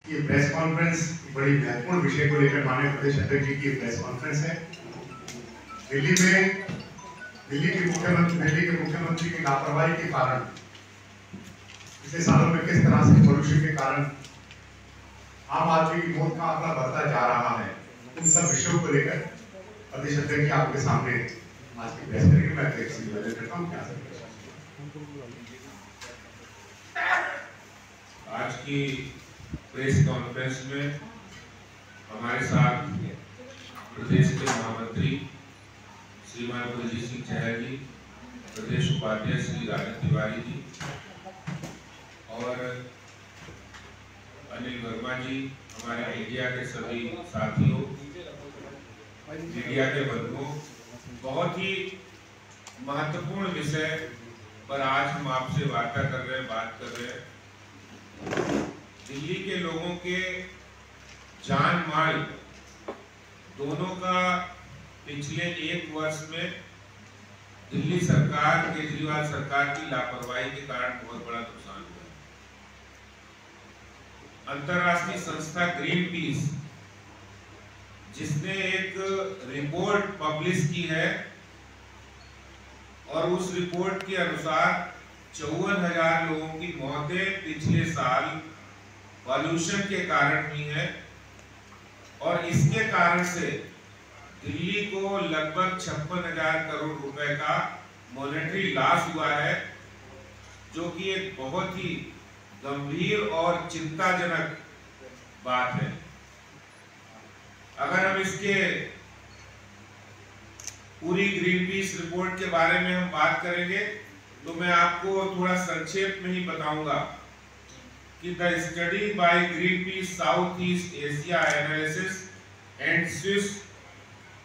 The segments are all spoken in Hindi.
ये प्रेस कॉन्फ्रेंस बड़ी महत्वपूर्ण विषय को लेकर माननीय प्रदेश अध्यक्ष जी की प्रेस कॉन्फ्रेंस है। दिल्ली के मुख्यमंत्री की लापरवाही के कारण पिछले सालों में किस तरह से पोल्यूशन के कारण आम आदमी की मौत का आंकड़ा बढ़ता जा रहा है, उन सब विषयों को लेकर प्रदेश अध्यक्ष जी आपके सामने आज की प्रेस करेंगे। मैं अध्यक्ष जी निवेदन करता हूँ क्या आज की प्रेस कॉन्फ्रेंस में हमारे साथ प्रदेश के महामंत्री श्रीमान कुलजीत सिंह चहल जी, प्रदेश उपाध्यक्ष श्री राजन तिवारी जी और अनिल वर्मा जी, हमारे मीडिया के सभी साथियों, मीडिया के बंधुओं, बहुत ही महत्वपूर्ण विषय पर आज हम आपसे बात कर रहे हैं। दिल्ली के लोगों के जान माल दोनों का पिछले एक वर्ष में दिल्ली सरकार, केजरीवाल सरकार की लापरवाही के कारण बहुत बड़ा नुकसान हुआ है। अंतर्राष्ट्रीय संस्था ग्रीन पीस, जिसने एक रिपोर्ट पब्लिश की है और उस रिपोर्ट के अनुसार 54,000 लोगों की मौतें पिछले साल पॉल्यूशन के कारण हुई है और इसके कारण से दिल्ली को लगभग 56,000 करोड़ रुपए का मॉनेटरी लॉस हुआ है, जो कि एक बहुत ही गंभीर और चिंताजनक बात है। अगर हम इसके पूरी ग्रीन पीस रिपोर्ट के बारे में हम बात करेंगे तो मैं आपको थोड़ा संक्षेप में ही बताऊंगा कि the study by green peas south east Asia analysis and Swiss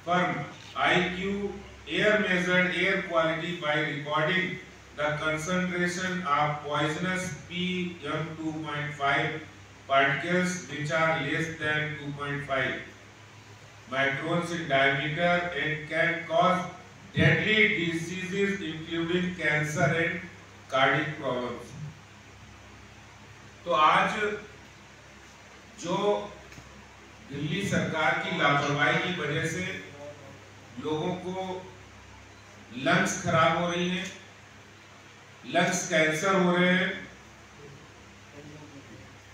firm IQ air measured air quality by recording the concentration of poisonous PM2.5 particles which are less than 2.5 microns in diameter and can cause deadly diseases including cancer and cardiac problems। तो आज जो दिल्ली सरकार की लापरवाही की वजह से लोगों को लंग्स खराब हो रही हैं, लंग्स कैंसर हो रहे हैं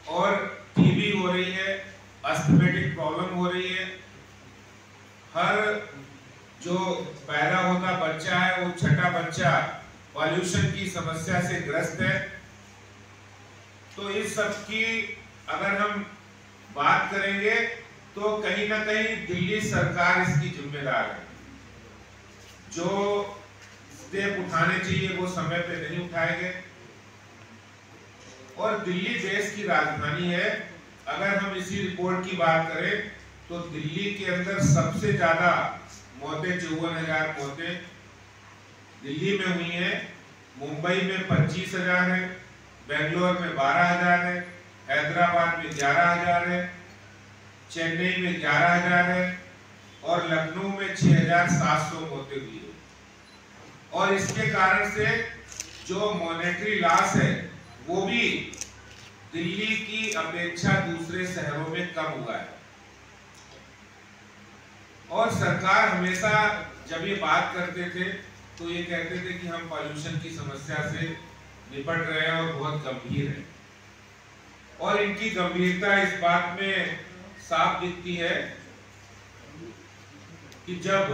और टीबी हो रही है, अस्थमेटिक प्रॉब्लम हो रही है। हर जो पैदा होता बच्चा है वो छठा बच्चा पॉल्यूशन की समस्या से ग्रस्त है। तो इस सब की अगर हम बात करेंगे तो कहीं ना कहीं दिल्ली सरकार इसकी जिम्मेदार है। जो स्टेप उठाने चाहिए वो समय पे नहीं उठाए गए और दिल्ली देश की राजधानी है। अगर हम इसी रिपोर्ट की बात करें तो दिल्ली के अंदर सबसे ज्यादा मौतें 54,000 मौतें दिल्ली में हुई हैं। मुंबई में 25,000 है, बेंगलोर में 12,000 है, हैदराबाद में 11,000 है, चेन्नई में 11,000 है और लखनऊ में 6,700 मौतें हुई है। और इसके कारण से जो मॉनेटरी लॉस है वो भी दिल्ली की अपेक्षा दूसरे शहरों में कम हुआ है। और सरकार हमेशा जब ये बात करते थे तो ये कहते थे कि हम पॉल्यूशन की समस्या से निपट रहे हैं और बहुत गंभीर है। और इनकी गंभीरता इस बात में साफ दिखती है कि जब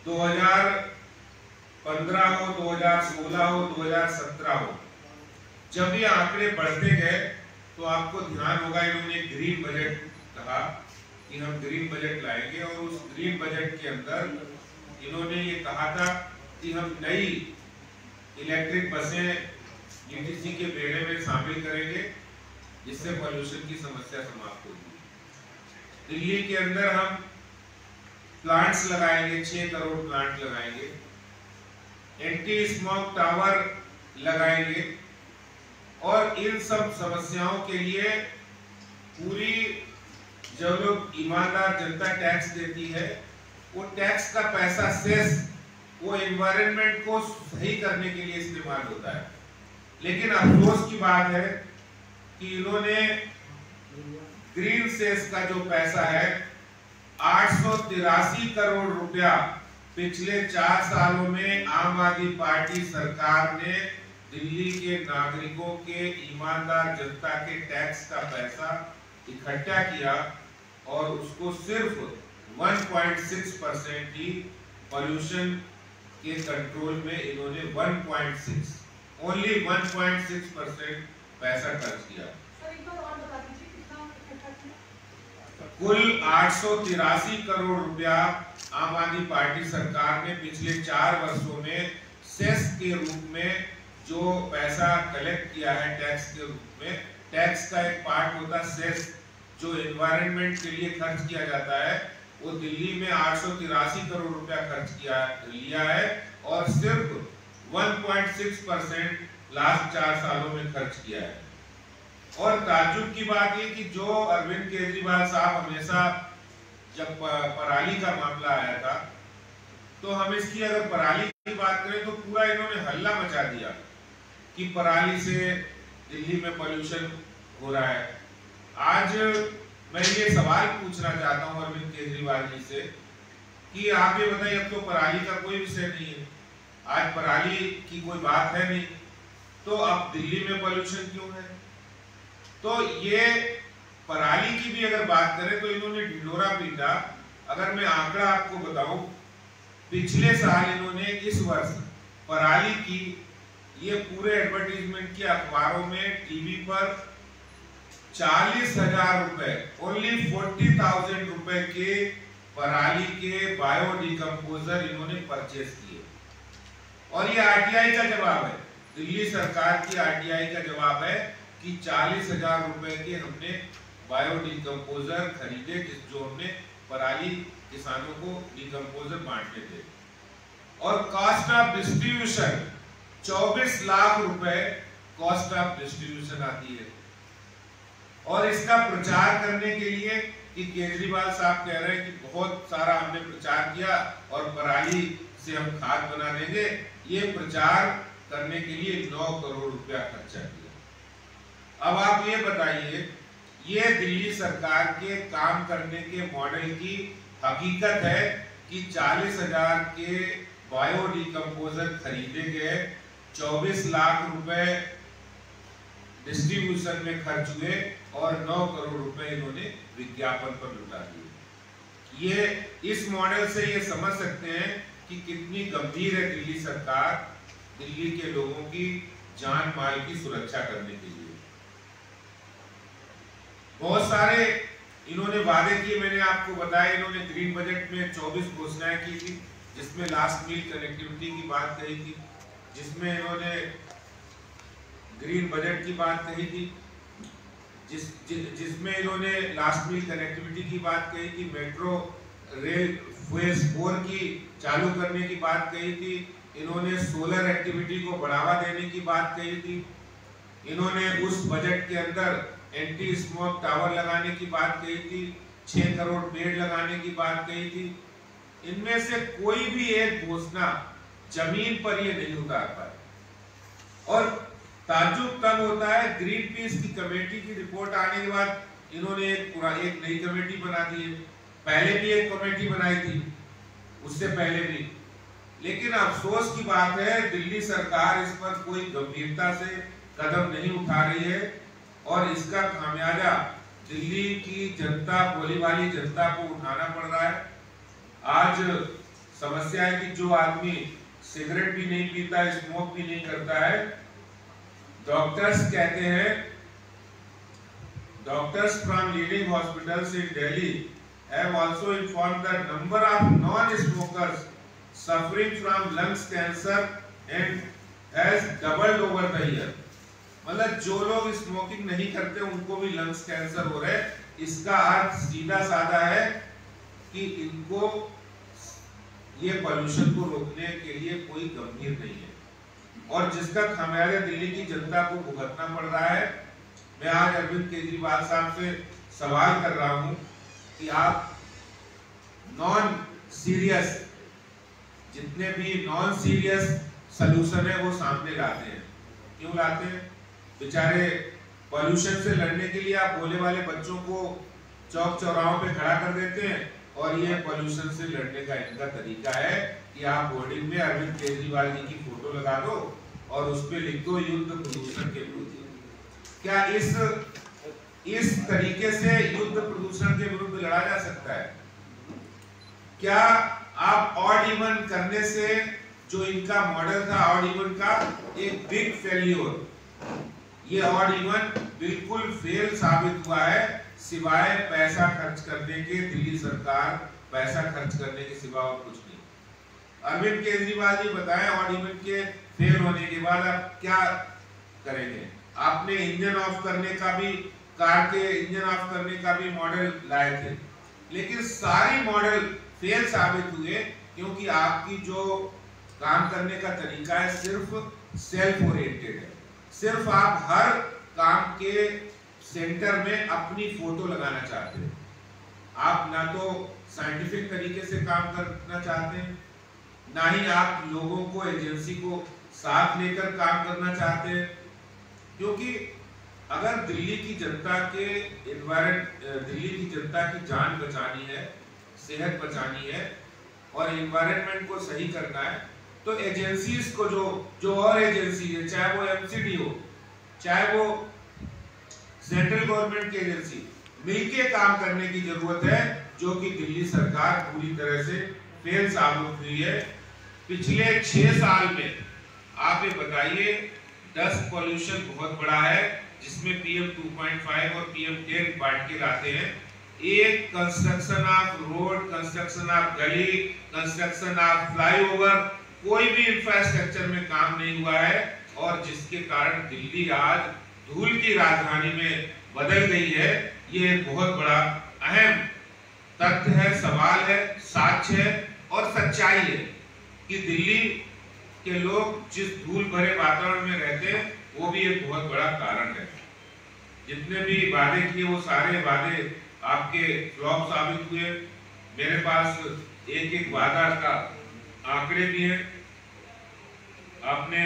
2015 हो, 2016 हो, 2017 हो, जब ये आंकड़े बढ़ते गए तो आपको ध्यान होगा इन्होंने ग्रीन बजट कहा कि हम ग्रीन बजट लाएंगे और उस ग्रीन बजट के अंदर इन्होंने ये कहा था कि हम नई इलेक्ट्रिक बसें DTC के बेड़े में शामिल करेंगे, जिससे पॉल्यूशन की समस्या समाप्त होगी। दिल्ली के अंदर हम प्लांट्स लगाएंगे, 6 करोड़ प्लांट लगाएंगे, एंटी स्मोक टावर लगाएंगे और इन सब समस्याओं के लिए पूरी जो लोग ईमानदार जनता टैक्स देती है वो टैक्स का पैसा सेस वो एनवायरनमेंट को सही करने के लिए इस्तेमाल होता है। लेकिन अफसोस की बात है कि इन्होंने ग्रीन सेस का जो पैसा है 883 करोड़ रुपया पिछले 4 सालों में आम आदमी पार्टी सरकार ने दिल्ली के नागरिकों के, ईमानदार जनता के टैक्स का पैसा इकट्ठा किया और उसको सिर्फ 1.6% ही पॉल्यूशन के कंट्रोल में इन्होंने 1.6 पैसा खर्च किया। कुल 883 करोड़ रुपया आम आदमी पार्टी सरकार ने पिछले 4 वर्षों में सेस के रूप में जो पैसा कलेक्ट किया है, टैक्स के रूप में, टैक्स का एक पार्ट होता है सेस जो एनवायरनमेंट के लिए खर्च किया जाता है, वो दिल्ली में 883 करोड़ रुपया खर्च लिया है और सिर्फ 1.6% लास्ट 4 सालों में खर्च किया है। और ताज्जुब की बात ये कि जो अरविंद केजरीवाल साहब हमेशा जब पराली का मामला आया था तो हम इसकी अगर पराली की बात करें तो पूरा इन्होंने हल्ला मचा दिया कि पराली से दिल्ली में पोल्यूशन हो रहा है। आज मैं ये सवाल पूछना चाहता हूं अरविंद केजरीवाल जी से कि आप ये बताइए, अब तो पराली का कोई विषय नहीं है, आज पराली की कोई बात है नहीं, तो अब दिल्ली में पोल्यूशन क्यों है? तो ये पराली की भी अगर बात करें तो इन्होंने ढिंडोरा पीटा। अगर मैं आंकड़ा आपको बताऊं, पिछले साल इन्होंने इस वर्ष पराली की ये पूरे एडवर्टीजमेंट किया अखबारों में, टीवी पर 40,000 रुपए, ओनली 40,000 रुपए के पराली के बायोडिकम्पोजर इन्होंने परचेज किए। और ये आरटीआई का जवाब है, दिल्ली सरकार की आरटीआई का जवाब है कि 40,000 रुपए के हमने बायोडिकम्पोजर खरीदे, जो हमने पराली किसानों को डिकम्पोजर बांटने थे। और कॉस्ट ऑफ डिस्ट्रीब्यूशन 24 लाख रुपए कॉस्ट ऑफ डिस्ट्रीब्यूशन आती है। और इसका प्रचार करने के लिए कि केजरीवाल साहब कह रहे हैं कि बहुत सारा हमने प्रचार किया और पराली से हम खाद बना देंगे, ये प्रचार करने के लिए 9 करोड़ रुपया खर्चा किया। अब आप ये बताइए, ये दिल्ली सरकार के काम करने के मॉडल की हकीकत है कि 40,000 के बायोडिकम्पोजर खरीदे गए, 24 लाख रुपए डिस्ट्रीब्यूशन में खर्च हुए और 9 करोड़ रुपए इन्होंने विज्ञापन पर लुटा दिए। ये इस मॉडल से ये समझ सकते हैं कि कितनी गंभीर है दिल्ली सरकार दिल्ली के लोगों की जान माल की सुरक्षा करने के लिए। बहुत सारे इन्होंने वादे किए, मैंने आपको बताया, इन्होंने ग्रीन बजट में 24 घोषणाएं की थी, जिसमें लास्ट मील कनेक्टिविटी की बात कही थी, जिसमें इन्होंने ग्रीन बजट की बात कही थी, जिसमें इन्होंने लास्ट मील कनेक्टिविटी की बात कही थी, मेट्रो रेल फेज 4 की चालू करने की बात कही थी, इन्होंने सोलर एक्टिविटी को बढ़ावा देने की बात कही थी, इन्होंने उस बजट के अंदर एंटी स्मोक टावर लगाने की बात कही थी, 6 करोड़ पेड़ लगाने की बात कही थी। इनमें से कोई भी एक घोषणा जमीन पर ये नहीं उतार पाए। और ताज्जुब तब होता है, ग्रीन पीस की कमेटी की रिपोर्ट आने के बाद इन्होंने एक नई कमेटी बना दी है, पहले भी एक कमेटी बनाई थी, उससे पहले भी। लेकिन अफसोस की बात है, दिल्ली सरकार इस पर कोई गंभीरता से कदम नहीं उठा रही है और इसका खामियाजा दिल्ली की जनता, भोली भाली जनता को उठाना पड़ रहा है। आज समस्या है कि जो आदमी सिगरेट भी नहीं पीता, स्मोक भी नहीं करता है, डॉक्टर्स कहते हैं, doctors from leading hospitals in Delhi have also informed the number of non smokers suffering from lungs cancer and has doubled over the year. मतलब जो लोग स्मोकिंग नहीं करते उनको भी लंग्स कैंसर हो रहे हैं। इसका अर्थ सीधा साधा है कि इनको ये पोल्यूशन को रोकने के लिए कोई गंभीर नहीं है और जिसका खामियाजा दिल्ली की जनता को भुगतना पड़ रहा है। मैं आज अरविंद केजरीवाल साहब से सवाल कर रहा हूं कि आप नॉन सीरियस, जितने भी नॉन सीरियस सलूशन है वो सामने लाते हैं। क्यों लाते हैं? बेचारे पॉल्यूशन से लड़ने के लिए आप भोले वाले बच्चों को चौक चौराहों पे खड़ा कर देते हैं और ये पॉल्यूशन से लड़ने का इनका तरीका है कि आप बोर्डिंग में अरविंद केजरीवाल जी की फोटो लगा दो और उस पे लिख दो युद्ध प्रदूषण के विरुद्ध। क्या इस तरीके से युद्ध प्रदूषण के विरुद्ध लड़ा जा सकता है? क्या आप ऑड इवन करने से जो इनका मॉडल था ऑड इवन का एक बिग फेल्योर, ये ऑड इवन बिल्कुल फेल साबित हुआ है सिवाय पैसा खर्च करने के। दिल्ली सरकार पैसा खर्च करने के सिवा और कुछ नहीं। अरविंद केजरीवाल जी बताएं ऑड इवन के फेल होने के बाद आप क्या करेंगे? आपने इंजन ऑफ करने का भी, कार के इंजन ऑफ करने का भी मॉडल लाए थे, लेकिन सारे मॉडल फेल साबित हुए क्योंकि आपकी जो काम करने का तरीका है सिर्फ सेल्फ ओरिएंटेड है। सिर्फ आप हर काम के सेंटर में अपनी फोटो लगाना चाहते हैं। आप ना तो साइंटिफिक तरीके से काम करना चाहते हैं, ना ही आप लोगों को, एजेंसी को साथ लेकर काम करना चाहते हैं। क्योंकि अगर दिल्ली की जनता की जान बचानी है, सेहत बचानी है और एनवायरनमेंट को सही करना है, तो एजेंसीज को जो और एजेंसी है, चाहे वो एमसीडी हो, चाहे वो सेंट्रल गवर्नमेंट की एजेंसी, मिलके काम करने की जरूरत है, जो कि दिल्ली सरकार पूरी तरह से फेल साबित हुई है। पिछले 6 साल में आप ये बताइए, डस्ट पॉल्यूशन बहुत बड़ा है, जिसमें PM 2.5 और PM 10 बांट के लाते हैं। एक construction of road, construction of गली, कंस्ट्रक्शन ऑफ फ्लाईओवर, कोई भी इंफ्रास्ट्रक्चर में काम नहीं हुआ है, और जिसके कारण दिल्ली आज धूल की राजधानी में बदल गई है। ये एक बहुत बड़ा अहम तथ्य है, सवाल है, साक्ष्य है और सच्चाई है कि दिल्ली के लोग जिस धूल भरे वातावरण में रहते हैं वो भी एक बहुत बड़ा कारण है। जितने भी वादे किए वो सारे वादे आपके फ्लॉप साबित हुए। मेरे पास एक वादा का आंकड़े भी हैं। आपने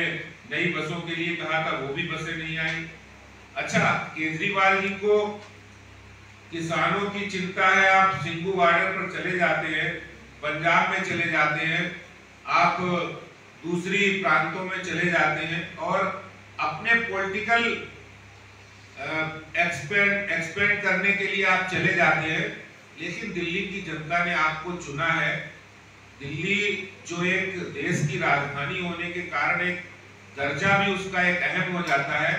नई बसों के लिए कहा था, वो भी बसें नहीं आई। अच्छा, केजरीवाल जी को किसानों की चिंता है, आप सिंघू बॉर्डर पर चले जाते हैं, पंजाब में चले जाते हैं, आप दूसरी प्रांतों में चले जाते हैं और अपने पॉलिटिकल एक्सपेंड करने के लिए आप चले जाते हैं, लेकिन दिल्ली की जनता ने आपको चुना है। दिल्ली जो एक देश की राजधानी होने के कारण एक दर्जा भी उसका एक अहम हो जाता है,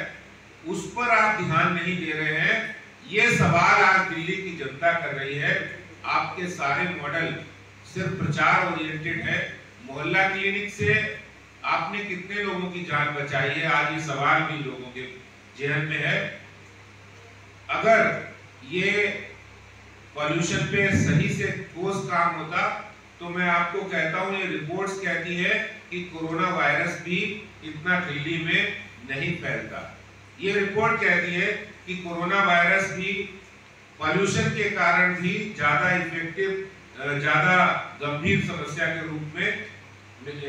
उस पर आप ध्यान नहीं दे रहे हैं। ये सवाल आज दिल्ली की जनता कर रही है। आपके सारे मॉडल सिर्फ प्रचार ओरिएंटेड है। मोहल्ला क्लिनिक से आपने कितने लोगों की जान बचाई है, आज ये सवाल भी लोगों के जेहन में है। अगर ये पॉल्यूशन पे सही से ठोस काम होता तो मैं आपको कहता हूं, ये रिपोर्ट्स कहती है कि कोरोना वायरस भी इतना दिल्ली में नहीं फैलता। ये रिपोर्ट कहती है कि कोरोना वायरस भी पॉल्यूशन के कारण भी ज्यादा इफेक्टिव, ज्यादा गंभीर समस्या के रूप में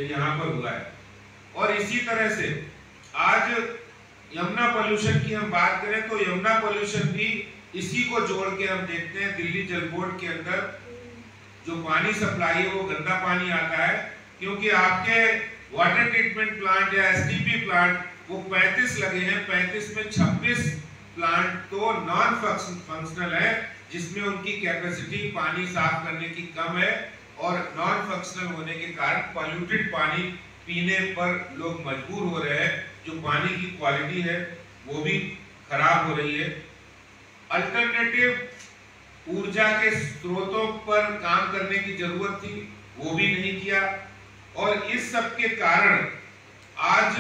यहाँ पर हुआ है। और इसी तरह से आज यमुना पॉल्यूशन की हम बात करें तो यमुना पॉल्यूशन भी इसी को जोड़ के हम देखते हैं। दिल्ली जल बोर्ड के अंदर जो पानी सप्लाई है वो गंदा पानी आता है, क्योंकि आपके वाटर ट्रीटमेंट प्लांट या STP प्लांट वो 35 लगे हैं, 35 में 26 प्लांट तो नॉन फंक्शनल है, जिसमें उनकी कैपेसिटी पानी साफ करने की कम है, और नॉन फंक्शनल होने के कारण पॉल्यूटेड पानी पीने पर लोग मजबूर हो रहे हैं। जो पानी की क्वालिटी है वो भी खराब हो रही है। अल्टरनेटिव ऊर्जा के स्रोतों पर काम करने की जरूरत थी, वो भी नहीं किया। और इस सब के कारण आज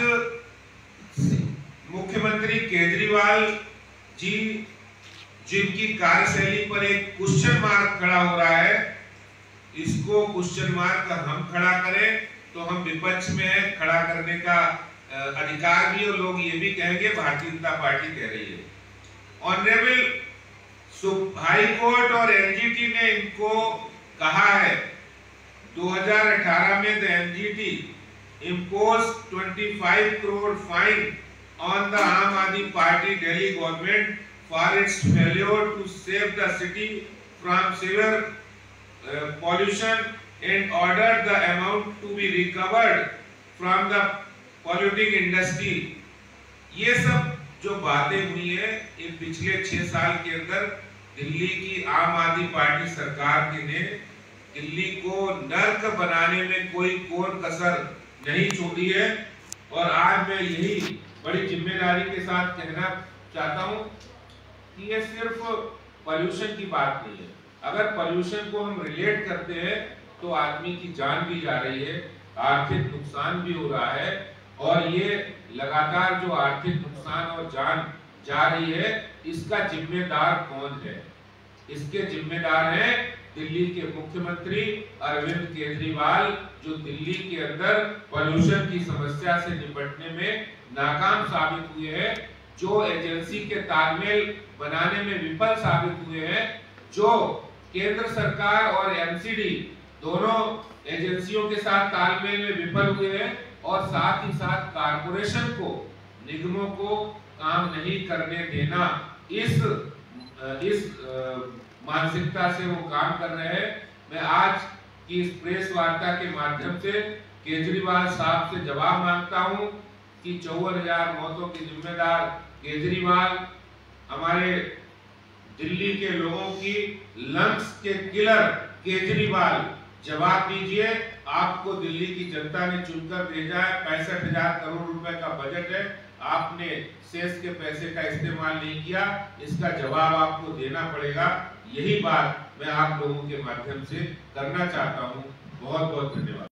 मुख्यमंत्री केजरीवाल जी, जिनकी कार्यशैली पर एक क्वेश्चन मार्क खड़ा हो रहा है, इसको क्वेश्चन मार्क हम खड़ा करें तो हम विपक्ष में है, खड़ा करने का अधिकार भी, और लोग ये भी कहेंगे भारतीय जनता पार्टी कह रही है। ऑनरेबल हाई कोर्ट और NGT ने इनको कहा है 2018 में the NGT imposed 25 crore fine on the Aam Aadmi Party Delhi government for its failure to save the city from severe pollution and ordered the amount to be recovered from the polluting industry. ये सब जो बातें हुई है इन पिछले 6 साल के अंदर दिल्ली की आम आदमी पार्टी सरकार ने दिल्ली को नर्क बनाने में कोई कोर कसर नहीं छोड़ी है। और आज मैं यही बड़ी जिम्मेदारी के साथ कहना चाहता हूं कि ये सिर्फ पॉल्यूशन की बात नहीं है। अगर पॉल्यूशन को हम रिलेट करते हैं तो आदमी की जान भी जा रही है, आर्थिक नुकसान भी हो रहा है, और ये लगातार जो आर्थिक नुकसान और जान जा रही है इसका जिम्मेदार कौन है? इसके जिम्मेदार हैं दिल्ली के मुख्यमंत्री अरविंद केजरीवाल, जो दिल्ली के अंदर पॉल्यूशन की समस्या से निपटने में नाकाम साबित हुए हैं, जो एजेंसी के तालमेल बनाने में विफल साबित हुए हैं, जो केंद्र सरकार और एमसीडी दोनों एजेंसियों के साथ तालमेल में विफल हुए हैं, और साथ ही साथ कारपोरेशन को, निगमों को काम नहीं करने देना, इस मानसिकता से वो काम कर रहे हैं। मैं आज की इस प्रेस वार्ता के माध्यम से केजरीवाल साहब से जवाब मांगता हूं कि 54,000 मौतों के जिम्मेदार केजरीवाल, हमारे दिल्ली के लोगों की लंग्स के किलर केजरीवाल, जवाब दीजिए। आपको दिल्ली की जनता ने चुनकर भेजा है, 65,000 करोड़ रुपए का बजट है, आपने सेस के पैसे का इस्तेमाल नहीं किया, इसका जवाब आपको देना पड़ेगा। यही बात मैं आप लोगों के माध्यम से करना चाहता हूं। बहुत बहुत धन्यवाद।